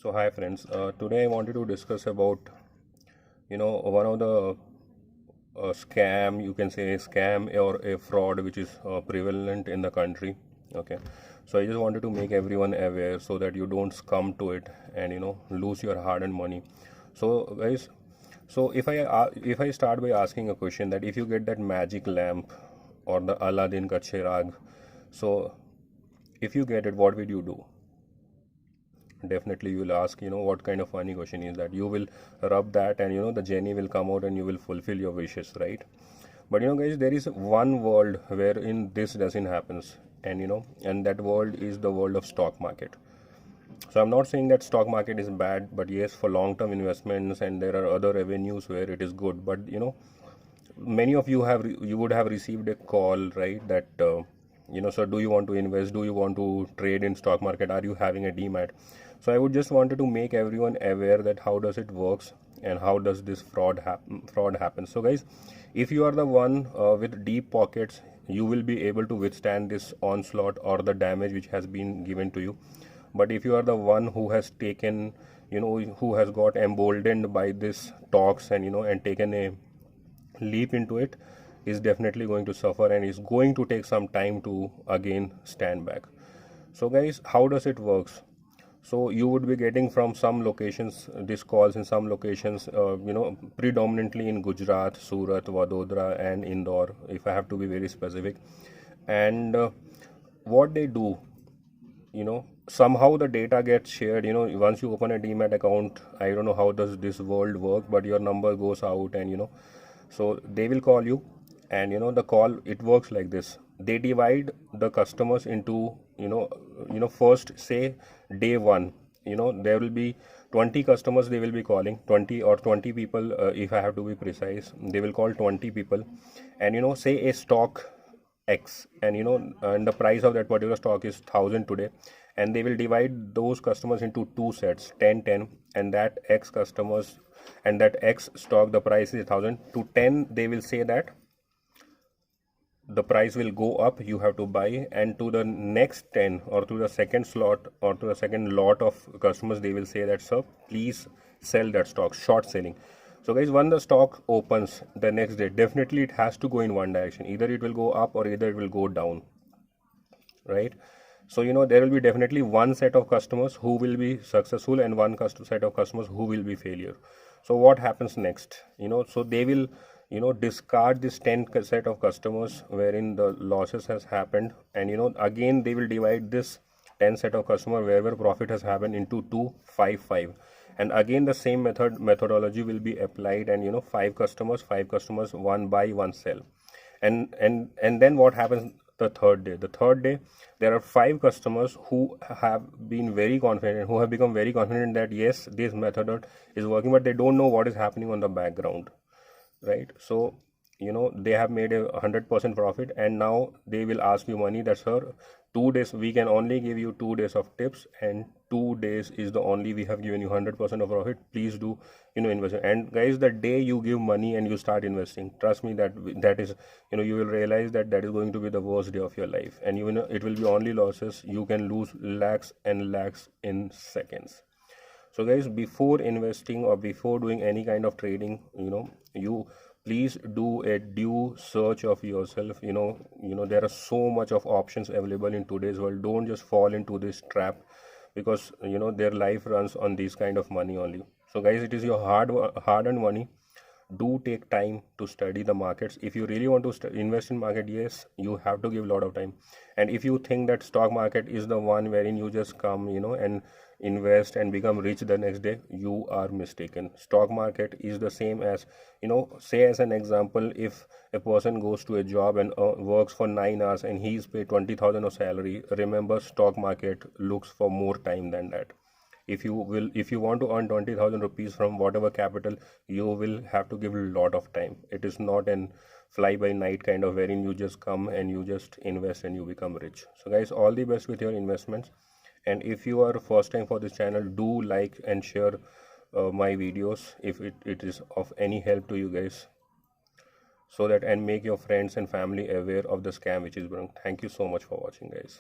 So hi friends, today I wanted to discuss about one of the scam, you can say scam or a fraud which is prevalent in the country. Okay, so I just wanted to make everyone aware so that you don't succumb to it and lose your hard-earned money. So guys, so if I start by asking a question that if you get that magic lamp or the Aladdin ka chirag, so if you get it, what will you do? Definitely you will ask, what kind of funny question is that? You will rub that and the genie will come out and you will fulfill your wishes, right? But guys, there is one world wherein this doesn't happens, and and that world is the world of stock market. So I'm not saying that stock market is bad, but yes, for long term investments, and there are other revenues where it is good. But many of you would have received a call, right, that so do you want to invest, do you want to trade in stock market, are you having a demat? So I would just wanted to make everyone aware that how does it works and how does this fraud happen. So guys, if you are the one with deep pockets, you will be able to withstand this onslaught or the damage which has been given to you. But if you are the one who has taken, who has got emboldened by this talks and and taken a leap into it, is definitely going to suffer and is going to take some time to again stand back. So guys, how does it works? So you would be getting from some locations these calls in some locations, predominantly in Gujarat, Surat, Vadodara and Indore, if I have to be very specific. And what they do, somehow the data gets shared. Once you open a demat account, I don't know how does this world work, but your number goes out and so they will call you. And the call, it works like this: they divide the customers into first, say, day one, there will be 20 customers they will be calling, 20 or 20 people, if I have to be precise, they will call 20 people. And say a stock X, and and the price of that particular stock is 1,000 today, and they will divide those customers into two sets, 10 10, and that X customers and that X stock, the price is 1,000. To 10 they will say that the price will go up, you have to buy. And to the next 10, or to the second slot, or to the second lot of customers, they will say that, sir, please sell that stock, short selling. So guys, when the stock opens the next day, definitely it has to go in one direction: either it will go up or either it will go down, right? So there will be definitely one set of customers who will be successful and one set of customers who will be failure. So what happens next? So they will discard this 10 set of customers wherein the losses has happened, and again they will divide this 10 set of customer wherever profit has happened into 2 5 5, and again the same methodology will be applied, and five customers, one buy, one sell. And then what happens the third day, there are five customers who have been very confident, who have become very confident that yes, this method is working, but they don't know what is happening on the background, right? So they have made a 100% profit, and now they will ask you money, that, sir, 2 days we can only give you 2 days of tips, and 2 days is the only we have given you 100% of profit, please do invest. And guys, the day you give money and you start investing, trust me, that is, you will realize that that is going to be the worst day of your life, and it will be only losses. You can lose lakhs and lakhs in seconds. So guys, before investing or before doing any kind of trading, you please do a due search of yourself. There are so much of options available in today's world. Don't just fall into this trap, because their life runs on this kind of money only. So guys, it is your hard-earned money. Do take time to study the markets. If you really want to invest in market, yes, you have to give a lot of time. And if you think that stock market is the one wherein you just come and invest and become rich the next day, you are mistaken. Stock market is the same as, say, as an example, if a person goes to a job and works for 9 hours and he is paid 20,000 of salary, remember, stock market looks for more time than that. If you want to earn 20,000 rupees from whatever capital, you will have to give a lot of time. It is not an fly by night kind of wherein you just come and you just invest and you become rich. So guys, all the best with your investments. And if you are first time for this channel, do like and share my videos if it is of any help to you guys, so that, and make your friends and family aware of the scam which is wrong. Thank you so much for watching, guys.